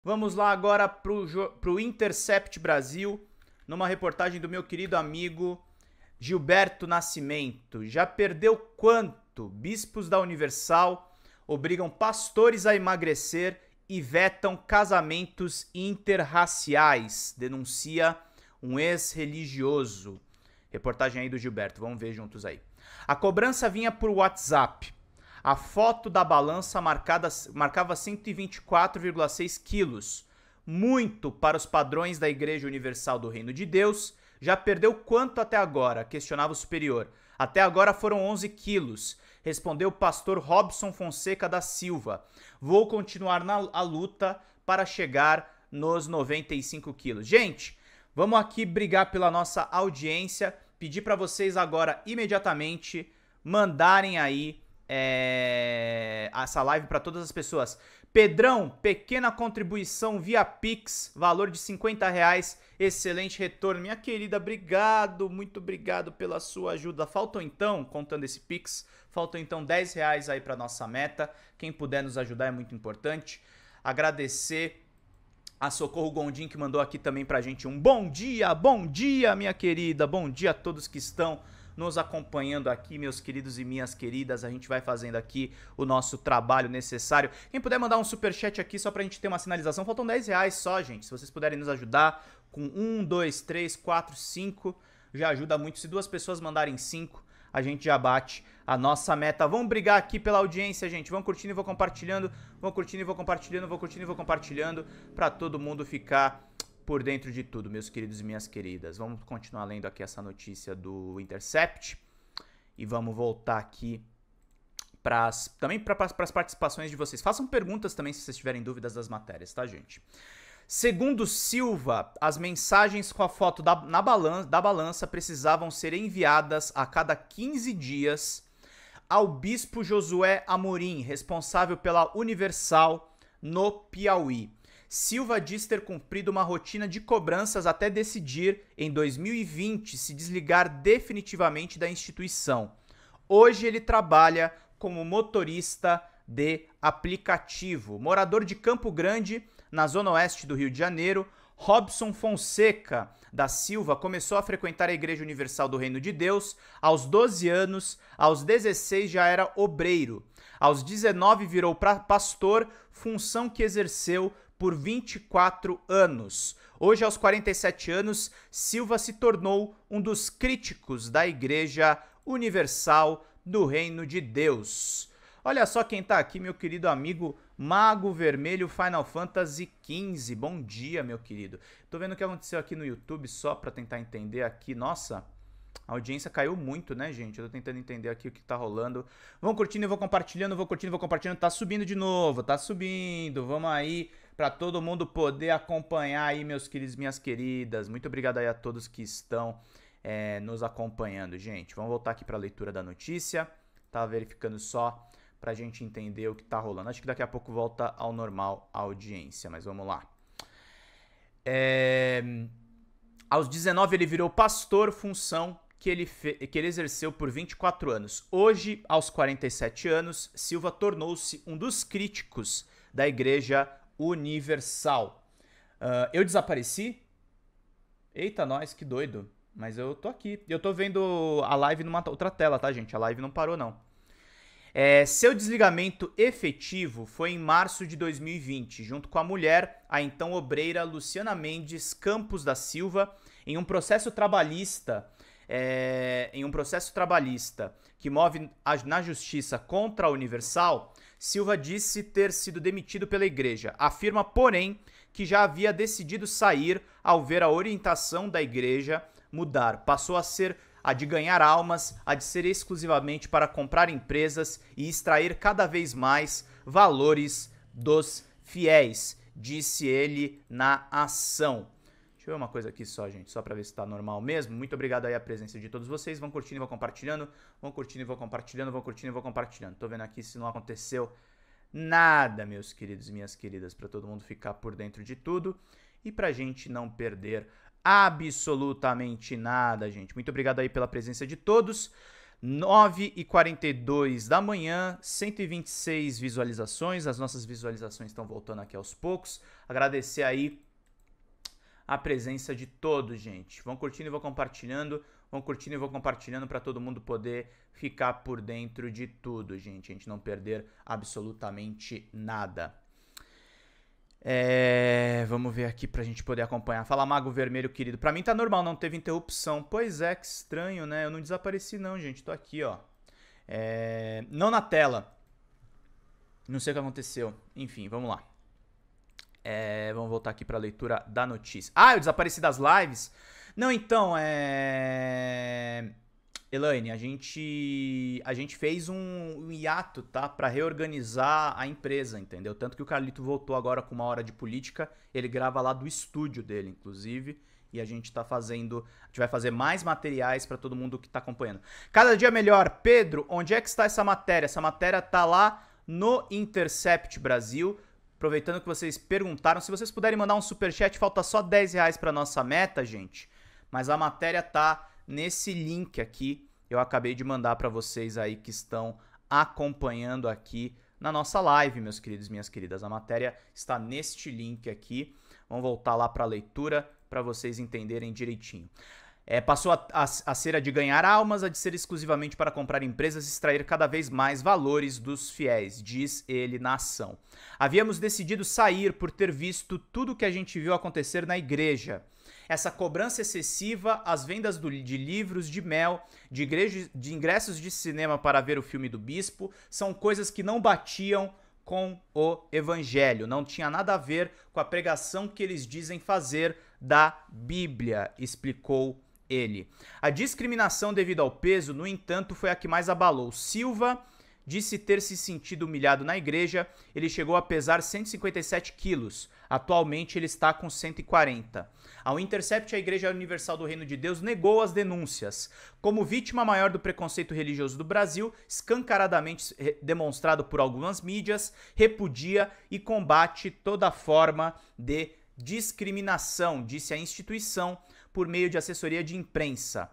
Vamos lá agora pro Intercept Brasil, numa reportagem do meu querido amigo Gilberto Nascimento. Já perdeu quanto? Bispos da Universal obrigam pastores a emagrecer e vetam casamentos interraciais, denuncia um ex-religioso. Reportagem aí do Gilberto, vamos ver juntos aí. A cobrança vinha por WhatsApp. A foto da balança marcava 124,6 quilos. Muito para os padrões da Igreja Universal do Reino de Deus. Já perdeu quanto até agora? Questionava o superior. Até agora foram 11 quilos, respondeu o pastor Robson Fonseca da Silva. Vou continuar a luta para chegar nos 95 quilos. Gente, vamos aqui brigar pela nossa audiência. Pedir para vocês agora, imediatamente, mandarem aí essa live para todas as pessoas. Pedrão, pequena contribuição via Pix, valor de R$50, excelente retorno. Minha querida, obrigado, muito obrigado pela sua ajuda. Faltam então, contando esse Pix, faltam então R$10 aí para nossa meta. Quem puder nos ajudar é muito importante. Agradecer a Socorro Gondim, que mandou aqui também pra gente um bom dia, minha querida, bom dia a todos que estão nos acompanhando aqui, meus queridos e minhas queridas. A gente vai fazendo aqui o nosso trabalho necessário. Quem puder mandar um superchat aqui só pra gente ter uma sinalização, faltam R$10 só, gente. Se vocês puderem nos ajudar com 1, 2, 3, 4, 5, já ajuda muito. Se 2 pessoas mandarem 5, a gente já bate a nossa meta. Vamos brigar aqui pela audiência, gente. Vão curtindo e vão compartilhando, vão curtindo e vão compartilhando, vão curtindo e vão compartilhando, pra todo mundo ficar por dentro de tudo, meus queridos e minhas queridas. Vamos continuar lendo aqui essa notícia do Intercept e vamos voltar aqui também para as participações de vocês. Façam perguntas também se vocês tiverem dúvidas das matérias, tá, gente? Segundo Silva, as mensagens com a foto da balança precisavam ser enviadas a cada 15 dias ao bispo Josué Amorim, responsável pela Universal no Piauí. Silva diz ter cumprido uma rotina de cobranças até decidir, em 2020, se desligar definitivamente da instituição. Hoje ele trabalha como motorista de aplicativo. Morador de Campo Grande, na zona oeste do Rio de Janeiro, Robson Fonseca da Silva começou a frequentar a Igreja Universal do Reino de Deus aos 12 anos, aos 16 já era obreiro. Aos 19 virou pastor, função que exerceu por 24 anos. Hoje, aos 47 anos, Silva se tornou um dos críticos da Igreja Universal do Reino de Deus. Olha só quem tá aqui, meu querido amigo Mago Vermelho Final Fantasy XV. Bom dia, meu querido. Tô vendo o que aconteceu aqui no YouTube só pra tentar entender aqui. Nossa, a audiência caiu muito, né, gente? Eu tô tentando entender aqui o que tá rolando. Vão curtindo e vou compartilhando, vou curtindo e vou compartilhando. Tá subindo de novo, tá subindo. Vamos aí pra todo mundo poder acompanhar aí, meus queridos e minhas queridas. Muito obrigado aí a todos que estão nos acompanhando, gente. Vamos voltar aqui pra leitura da notícia. Tava verificando só pra gente entender o que tá rolando. Acho que daqui a pouco volta ao normal a audiência, mas vamos lá. Aos 19 ele virou pastor, função que ele exerceu por 24 anos. Hoje, aos 47 anos, Silva tornou-se um dos críticos da Igreja Universal. Eu desapareci? Eita, nós, que doido. Mas eu tô aqui. Eu tô vendo a live numa outra tela, tá, gente? A live não parou, não. Seu desligamento efetivo foi em março de 2020, junto com a mulher, a então obreira Luciana Mendes Campos da Silva, em um processo trabalhista que move na justiça contra a Universal. Silva disse ter sido demitido pela igreja. Afirma, porém, que já havia decidido sair ao ver a orientação da igreja mudar. Passou a de ganhar almas, a de ser exclusivamente para comprar empresas e extrair cada vez mais valores dos fiéis, disse ele na ação. Deixa eu ver uma coisa aqui só, gente, só pra ver se tá normal mesmo. Muito obrigado aí a presença de todos vocês. Vão curtindo e vão compartilhando. Vão curtindo e vão compartilhando. Vão curtindo e vão compartilhando. Tô vendo aqui se não aconteceu nada, meus queridos e minhas queridas, pra todo mundo ficar por dentro de tudo e pra gente não perder absolutamente nada, gente. Muito obrigado aí pela presença de todos. 9h42 da manhã, 126 visualizações. As nossas visualizações estão voltando aqui aos poucos. Agradecer aí a presença de todos, gente. Vão curtindo e vão compartilhando. Vão curtindo e vão compartilhando para todo mundo poder ficar por dentro de tudo, gente. A gente não perder absolutamente nada. Vamos ver aqui pra gente poder acompanhar. Fala, Mago Vermelho, querido. Pra mim tá normal, não teve interrupção. Pois é, que estranho, né? Eu não desapareci não, gente. Tô aqui, ó. Não na tela. Não sei o que aconteceu. Enfim, vamos lá. Vamos voltar aqui pra leitura da notícia. Ah, eu desapareci das lives? Não, então, Elaine, a gente fez um hiato, tá? Pra reorganizar a empresa, entendeu? Tanto que o Carlito voltou agora com 1 hora de política. Ele grava lá do estúdio dele, inclusive. E a gente tá fazendo... A gente vai fazer mais materiais pra todo mundo que tá acompanhando. Cada dia melhor. Pedro, onde é que está essa matéria? Essa matéria tá lá no Intercept Brasil. Aproveitando que vocês perguntaram, se vocês puderem mandar um superchat, falta só R$10 pra nossa meta, gente. Mas a matéria tá nesse link aqui, eu acabei de mandar para vocês aí que estão acompanhando aqui na nossa live, meus queridos e minhas queridas. A matéria está neste link aqui. Vamos voltar lá para a leitura para vocês entenderem direitinho. Passou a ser a de ganhar almas, a de ser exclusivamente para comprar empresas e extrair cada vez mais valores dos fiéis, diz ele na ação. Havíamos decidido sair por ter visto tudo o que a gente viu acontecer na igreja. Essa cobrança excessiva, as vendas de livros de mel, de ingressos de cinema para ver o filme do bispo, são coisas que não batiam com o evangelho. Não tinha nada a ver com a pregação que eles dizem fazer da Bíblia, explicou ele. A discriminação devido ao peso, no entanto, foi a que mais abalou. Silva disse ter se sentido humilhado na igreja. Ele chegou a pesar 157 quilos. Atualmente ele está com 140. Ao Intercept, a Igreja Universal do Reino de Deus negou as denúncias. Como vítima maior do preconceito religioso do Brasil, escancaradamente demonstrado por algumas mídias, repudia e combate toda forma de discriminação, disse a instituição por meio de assessoria de imprensa.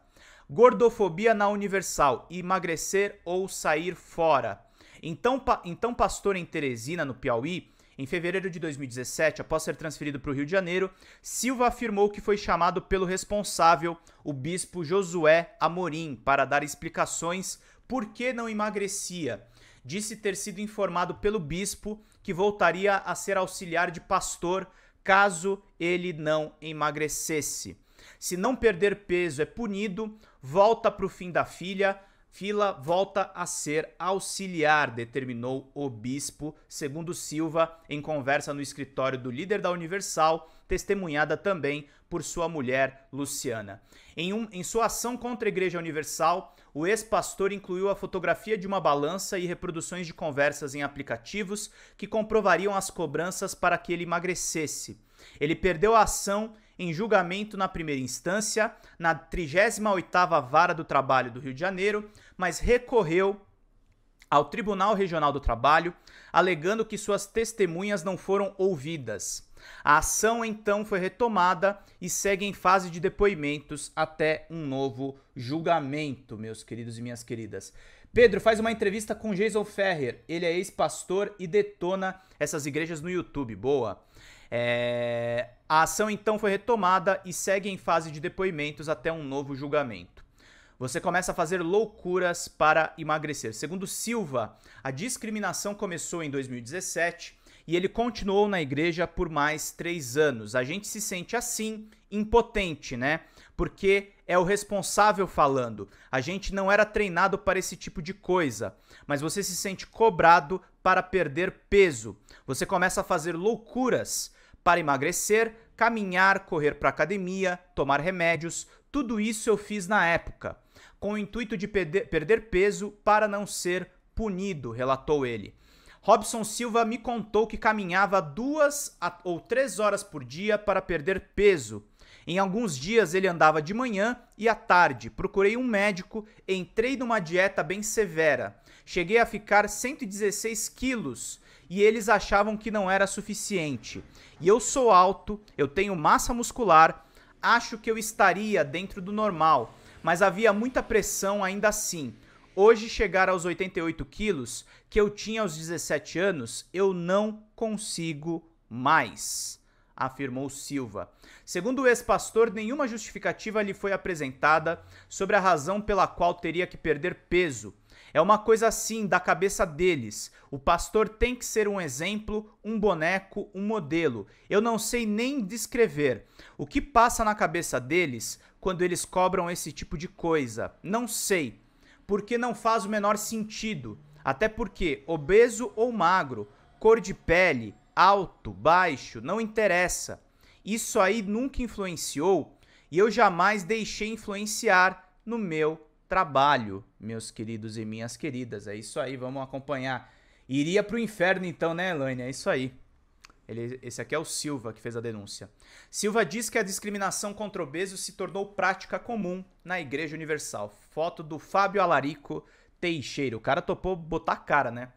Gordofobia na Universal, emagrecer ou sair fora. Então pastor em Teresina, no Piauí, em fevereiro de 2017, após ser transferido para o Rio de Janeiro, Silva afirmou que foi chamado pelo responsável, o bispo Josué Amorim, para dar explicações por que não emagrecia. Disse ter sido informado pelo bispo que voltaria a ser auxiliar de pastor caso ele não emagrecesse. Se não perder peso é punido, volta para o fim da fila, volta a ser auxiliar, determinou o bispo, segundo Silva, em conversa no escritório do líder da Universal, testemunhada também por sua mulher, Luciana. Em sua ação contra a Igreja Universal, o ex-pastor incluiu a fotografia de uma balança e reproduções de conversas em aplicativos que comprovariam as cobranças para que ele emagrecesse. Ele perdeu a ação em julgamento na primeira instância, na 38ª Vara do Trabalho do Rio de Janeiro, mas recorreu ao Tribunal Regional do Trabalho, alegando que suas testemunhas não foram ouvidas. A ação, então, foi retomada e segue em fase de depoimentos até um novo julgamento, meus queridos e minhas queridas. Pedro, faz uma entrevista com Jason Ferrer. Ele é ex-pastor e detona essas igrejas no YouTube. Boa. A ação, então, foi retomada e segue em fase de depoimentos até um novo julgamento. Você começa a fazer loucuras para emagrecer. Segundo Silva, a discriminação começou em 2017 e ele continuou na igreja por mais 3 anos. A gente se sente assim, impotente, né? Porque é o responsável falando. A gente não era treinado para esse tipo de coisa, mas você se sente cobrado para perder peso. Você começa a fazer loucuras para emagrecer, caminhar, correr para academia, tomar remédios. Tudo isso eu fiz na época, com o intuito de perder peso para não ser punido, relatou ele. Robson Silva me contou que caminhava 2 ou 3 horas por dia para perder peso. Em alguns dias ele andava de manhã e à tarde. Procurei um médico, entrei numa dieta bem severa. Cheguei a ficar 116 quilos e eles achavam que não era suficiente. E eu sou alto, eu tenho massa muscular, acho que eu estaria dentro do normal, mas havia muita pressão ainda assim. hoje chegar aos 88 quilos que eu tinha aos 17 anos, eu não consigo mais, afirmou Silva. Segundo o ex-pastor, nenhuma justificativa lhe foi apresentada sobre a razão pela qual teria que perder peso. É uma coisa assim da cabeça deles. O pastor tem que ser um exemplo, um boneco, um modelo. Eu não sei nem descrever o que passa na cabeça deles quando eles cobram esse tipo de coisa. Não sei, porque não faz o menor sentido. Até porque obeso ou magro, cor de pele, alto, baixo, não interessa. Isso aí nunca influenciou e eu jamais deixei influenciar no meu trabalho, meus queridos e minhas queridas. É isso aí, vamos acompanhar. Iria pro inferno então, né, Elaine? É isso aí. Esse aqui é o Silva que fez a denúncia. Silva diz que a discriminação contra obesos se tornou prática comum na Igreja Universal. Foto do Fábio Alarico Teixeira. O cara topou botar a cara, né?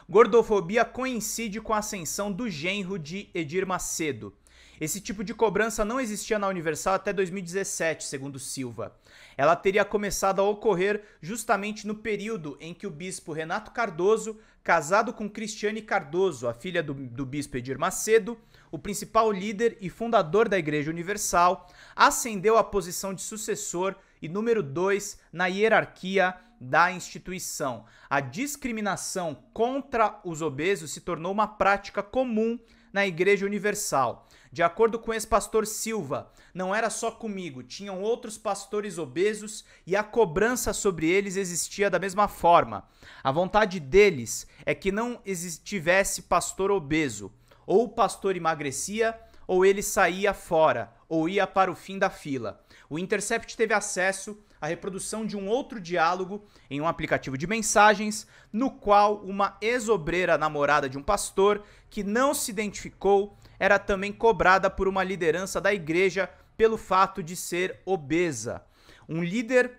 Gordofobia coincide com a ascensão do genro de Edir Macedo. Esse tipo de cobrança não existia na Universal até 2017, segundo Silva. Ela teria começado a ocorrer justamente no período em que o bispo Renato Cardoso, casado com Cristiane Cardoso, a filha do bispo Edir Macedo, o principal líder e fundador da Igreja Universal, ascendeu à posição de sucessor e número 2 na hierarquia da instituição. A discriminação contra os obesos se tornou uma prática comum na Igreja Universal. De acordo com o ex-pastor Silva, não era só comigo, tinham outros pastores obesos e a cobrança sobre eles existia da mesma forma. A vontade deles é que não tivesse pastor obeso. Ou o pastor emagrecia, ou ele saía fora, ou ia para o fim da fila. O Intercept teve acesso à reprodução de um outro diálogo em um aplicativo de mensagens, no qual uma ex-obreira namorada de um pastor, que não se identificou, era também cobrada por uma liderança da igreja pelo fato de ser obesa. Um líder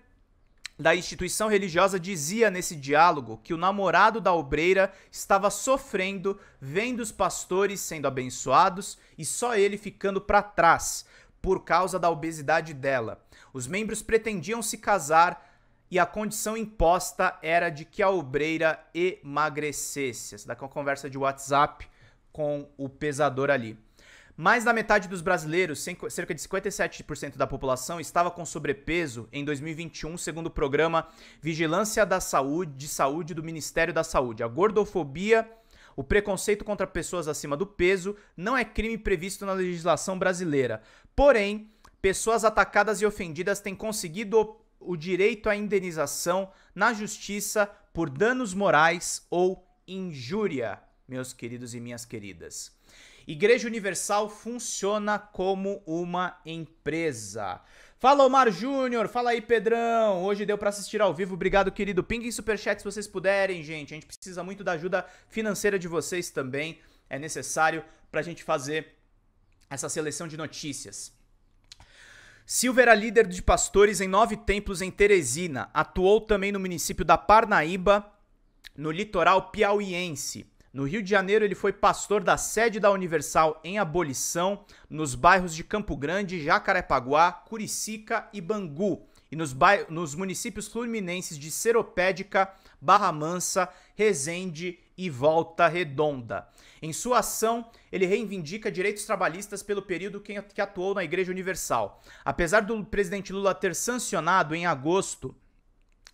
da instituição religiosa dizia nesse diálogo que o namorado da obreira estava sofrendo vendo os pastores sendo abençoados e só ele ficando para trás por causa da obesidade dela. Os membros pretendiam se casar e a condição imposta era de que a obreira emagrecesse. Essa daqui é uma conversa de WhatsApp com o pesador ali. Mais da metade dos brasileiros, cerca de 57% da população, estava com sobrepeso em 2021, segundo o programa Vigilância da Saúde do Ministério da Saúde. A gordofobia, o preconceito contra pessoas acima do peso, não é crime previsto na legislação brasileira. Porém, pessoas atacadas e ofendidas têm conseguido o direito à indenização na justiça por danos morais ou injúria, meus queridos e minhas queridas. Igreja Universal funciona como uma empresa. Fala, Omar Júnior. Fala aí, Pedrão. Hoje deu pra assistir ao vivo. Obrigado, querido. Pinguem superchat se vocês puderem, gente. A gente precisa muito da ajuda financeira de vocês também. É necessário pra gente fazer essa seleção de notícias. Silva era líder de pastores em 9 templos em Teresina. Atuou também no município da Parnaíba, no litoral piauiense. No Rio de Janeiro, ele foi pastor da sede da Universal em Abolição, nos bairros de Campo Grande, Jacarepaguá, Curicica e Bangu, e nos municípios fluminenses de Seropédica, Barra Mansa, Resende e Volta Redonda. Em sua ação, ele reivindica direitos trabalhistas pelo período que atuou na Igreja Universal. Apesar do presidente Lula ter sancionado em agosto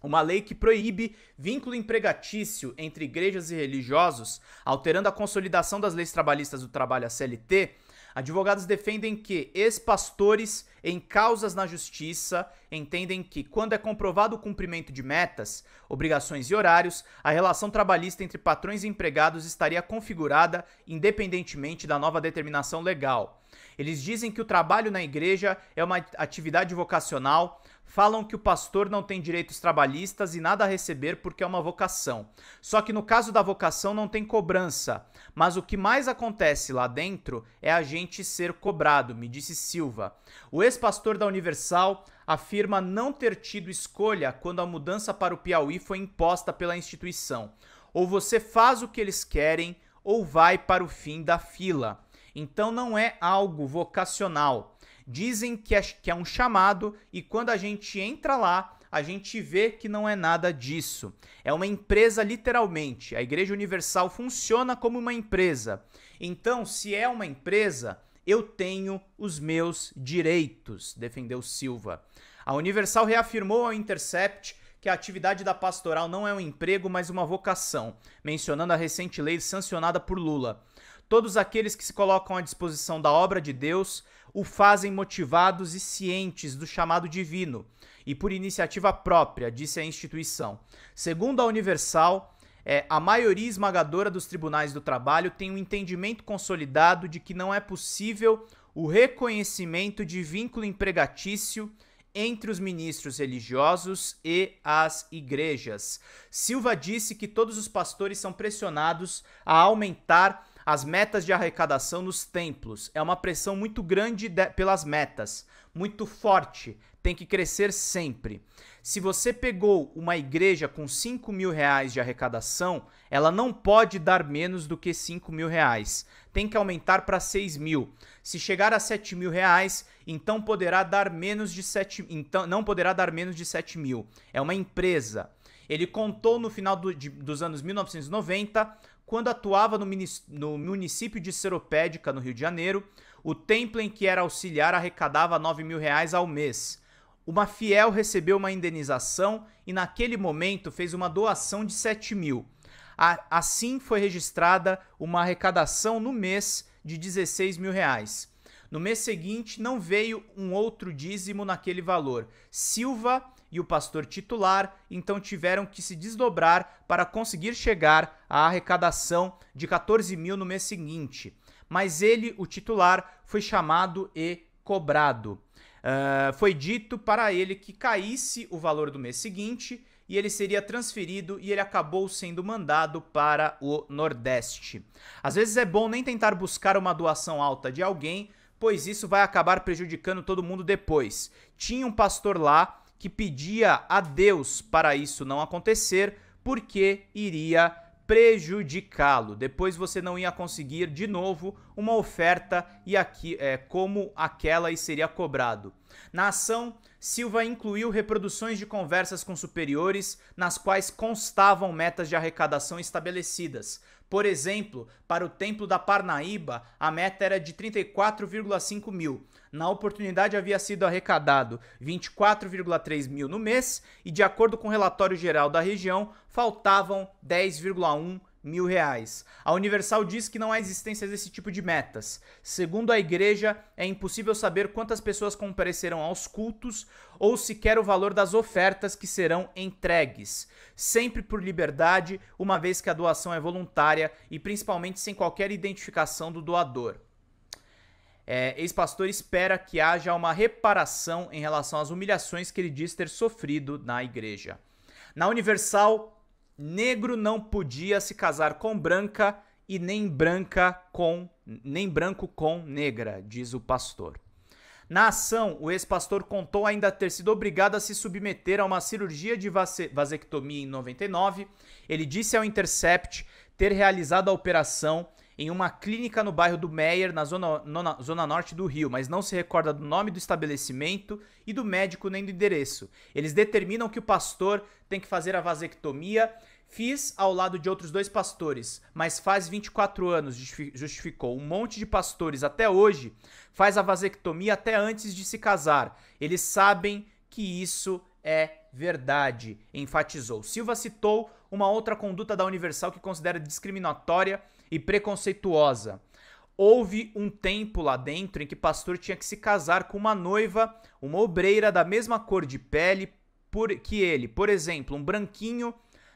uma lei que proíbe vínculo empregatício entre igrejas e religiosos, alterando a consolidação das leis trabalhistas do trabalho, a CLT, advogados defendem que ex-pastores em causas na justiça entendem que, quando é comprovado o cumprimento de metas, obrigações e horários, a relação trabalhista entre patrões e empregados estaria configurada independentemente da nova determinação legal. Eles dizem que o trabalho na igreja é uma atividade vocacional, falam que o pastor não tem direitos trabalhistas e nada a receber porque é uma vocação. Só que no caso da vocação não tem cobrança, mas o que mais acontece lá dentro é a gente ser cobrado, me disse Silva. O ex-pastor da Universal afirma não ter tido escolha quando a mudança para o Piauí foi imposta pela instituição. Ou você faz o que eles querem ou vai para o fim da fila. Então não é algo vocacional. Dizem que é um chamado e quando a gente entra lá, a gente vê que não é nada disso. É uma empresa literalmente. A Igreja Universal funciona como uma empresa. Então, se é uma empresa, eu tenho os meus direitos, defendeu Silva. A Universal reafirmou ao Intercept que a atividade da pastoral não é um emprego, mas uma vocação, mencionando a recente lei sancionada por Lula. Todos aqueles que se colocam à disposição da obra de Deus o fazem motivados e cientes do chamado divino e por iniciativa própria, disse a instituição. Segundo a Universal, a maioria esmagadora dos tribunais do trabalho tem um entendimento consolidado de que não é possível o reconhecimento de vínculo empregatício entre os ministros religiosos e as igrejas. Silva disse que todos os pastores são pressionados a aumentar as metas de arrecadação nos templos. É uma pressão muito grande pelas metas, muito forte, tem que crescer sempre. Se você pegou uma igreja com 5 mil reais de arrecadação, ela não pode dar menos do que 5 mil reais. Tem que aumentar para 6 mil. Se chegar a 7 mil reais, então poderá dar menos de 7, então não poderá dar menos de 7 mil. É uma empresa. Ele contou no final dos anos 1990, quando atuava no município de Seropédica, no Rio de Janeiro, o templo em que era auxiliar arrecadava 9 mil reais ao mês. Uma fiel recebeu uma indenização e naquele momento fez uma doação de 7 mil. Assim foi registrada uma arrecadação no mês de 16 mil reais. No mês seguinte não veio um outro dízimo naquele valor. Silva e o pastor titular então tiveram que se desdobrar para conseguir chegar à arrecadação de 14 mil no mês seguinte. Mas ele, o titular, foi chamado e cobrado. Foi dito para ele que caísse o valor do mês seguinte e ele seria transferido e ele acabou sendo mandado para o Nordeste. Às vezes é bom nem tentar buscar uma doação alta de alguém, pois isso vai acabar prejudicando todo mundo depois. Tinha um pastor lá que pedia a Deus para isso não acontecer, porque iria prejudicá-lo. Depois você não ia conseguir de novo uma oferta e aqui como aquela e seria cobrado. Na ação, Silva incluiu reproduções de conversas com superiores nas quais constavam metas de arrecadação estabelecidas. Por exemplo, para o Templo da Parnaíba, a meta era de 34,5 mil. Na oportunidade havia sido arrecadado 24,3 mil no mês e, de acordo com o relatório geral da região, faltavam 10,1 mil reais. A Universal diz que não há existência desse tipo de metas. Segundo a igreja, é impossível saber quantas pessoas comparecerão aos cultos ou sequer o valor das ofertas que serão entregues. Sempre por liberdade, uma vez que a doação é voluntária e principalmente sem qualquer identificação do doador. Ex-pastor espera que haja uma reparação em relação às humilhações que ele diz ter sofrido na igreja. Na Universal, negro não podia se casar com branca e nem branco com negra, diz o pastor. Na ação, o ex-pastor contou ainda ter sido obrigado a se submeter a uma cirurgia de vasectomia em 99. Ele disse ao Intercept ter realizado a operação em uma clínica no bairro do Meier, na zona norte do Rio, mas não se recorda do nome do estabelecimento e do médico nem do endereço. Eles determinam que o pastor tem que fazer a vasectomia. Fiz ao lado de outros 2 pastores, mas faz 24 anos, justificou. Um monte de pastores até hoje faz a vasectomia até antes de se casar. Eles sabem que isso é verdade, enfatizou. Silva citou uma outra conduta da Universal que considera discriminatória e preconceituosa. Houve um tempo lá dentro em que pastor tinha que se casar com uma noiva, uma obreira da mesma cor de pele que ele. Por exemplo, um branquinho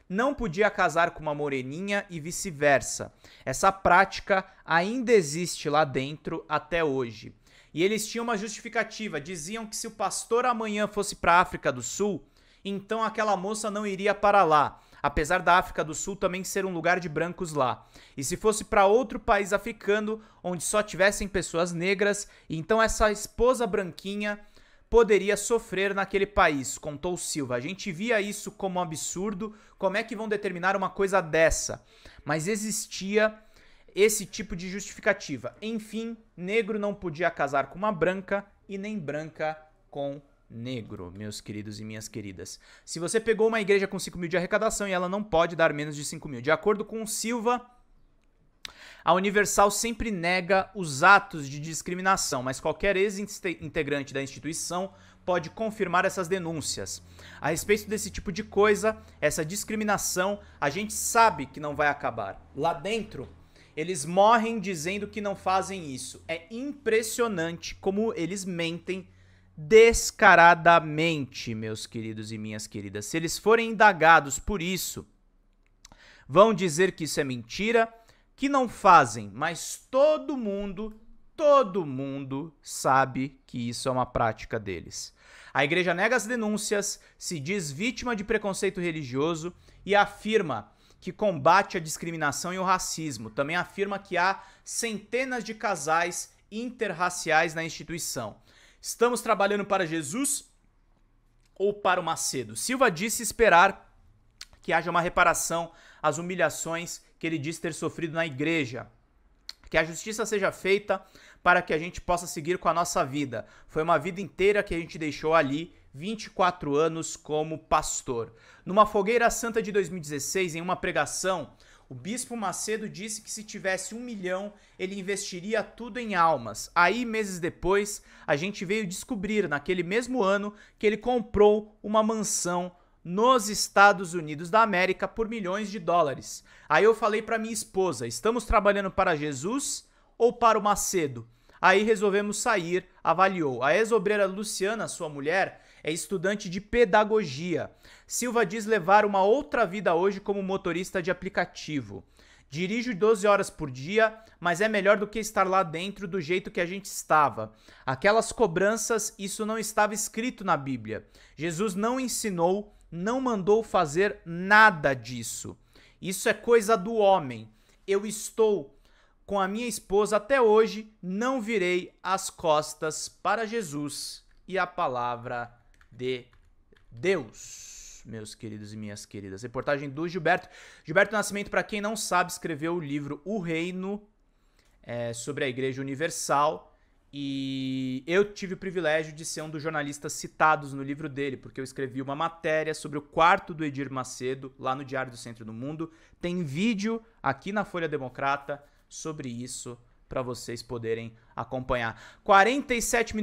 não podia casar com uma moreninha e vice-versa. Essa prática ainda existe lá dentro até hoje. E eles tinham uma justificativa, diziam que se o pastor amanhã fosse para a África do Sul, então aquela moça não iria para lá, apesar da África do Sul também ser um lugar de brancos lá. E se fosse para outro país africano, onde só tivessem pessoas negras, então essa esposa branquinha poderia sofrer naquele país, contou Silva. A gente via isso como um absurdo, como é que vão determinar uma coisa dessa? Mas existia esse tipo de justificativa. Enfim, negro não podia casar com uma branca e nem branca com negro, meus queridos e minhas queridas. Se você pegou uma igreja com 5 mil de arrecadação e ela não pode dar menos de 5 mil. De acordo com o Silva, a Universal sempre nega os atos de discriminação, mas qualquer ex-integrante da instituição pode confirmar essas denúncias. A respeito desse tipo de coisa, essa discriminação, a gente sabe que não vai acabar. Lá dentro, eles morrem dizendo que não fazem isso. É impressionante como eles mentem descaradamente, meus queridos e minhas queridas. Se eles forem indagados por isso, vão dizer que isso é mentira, que não fazem, mas todo mundo sabe que isso é uma prática deles. A igreja nega as denúncias, se diz vítima de preconceito religioso e afirma que combate a discriminação e o racismo. Também afirma que há centenas de casais interraciais na instituição. Estamos trabalhando para Jesus ou para o Macedo? Silva disse esperar que haja uma reparação às humilhações que ele diz ter sofrido na igreja. Que a justiça seja feita para que a gente possa seguir com a nossa vida. Foi uma vida inteira que a gente deixou ali, 24 anos como pastor. Numa fogueira santa de 2016, em uma pregação, o bispo Macedo disse que se tivesse 1 milhão, ele investiria tudo em almas. Aí, meses depois, a gente veio descobrir, naquele mesmo ano, que ele comprou uma mansão nos Estados Unidos da América por milhões de dólares. Aí eu falei para minha esposa, estamos trabalhando para Jesus ou para o Macedo? Aí resolvemos sair, avaliou. A ex-obreira Luciana, sua mulher, é estudante de pedagogia. Silva diz levar uma outra vida hoje como motorista de aplicativo. Dirijo 12 horas por dia, mas é melhor do que estar lá dentro do jeito que a gente estava. Aquelas cobranças, isso não estava escrito na Bíblia. Jesus não ensinou, não mandou fazer nada disso. Isso é coisa do homem. Eu estou com a minha esposa até hoje, não virei as costas para Jesus e a palavra de Deus, meus queridos e minhas queridas. Reportagem do Gilberto. Gilberto Nascimento, para quem não sabe, escreveu o livro O Reino, sobre a Igreja Universal. E eu tive o privilégio de ser um dos jornalistas citados no livro dele, porque eu escrevi uma matéria sobre o quarto do Edir Macedo, lá no Diário do Centro do Mundo. Tem vídeo aqui na Folha Democrata sobre isso, para vocês poderem acompanhar. 47 minutos.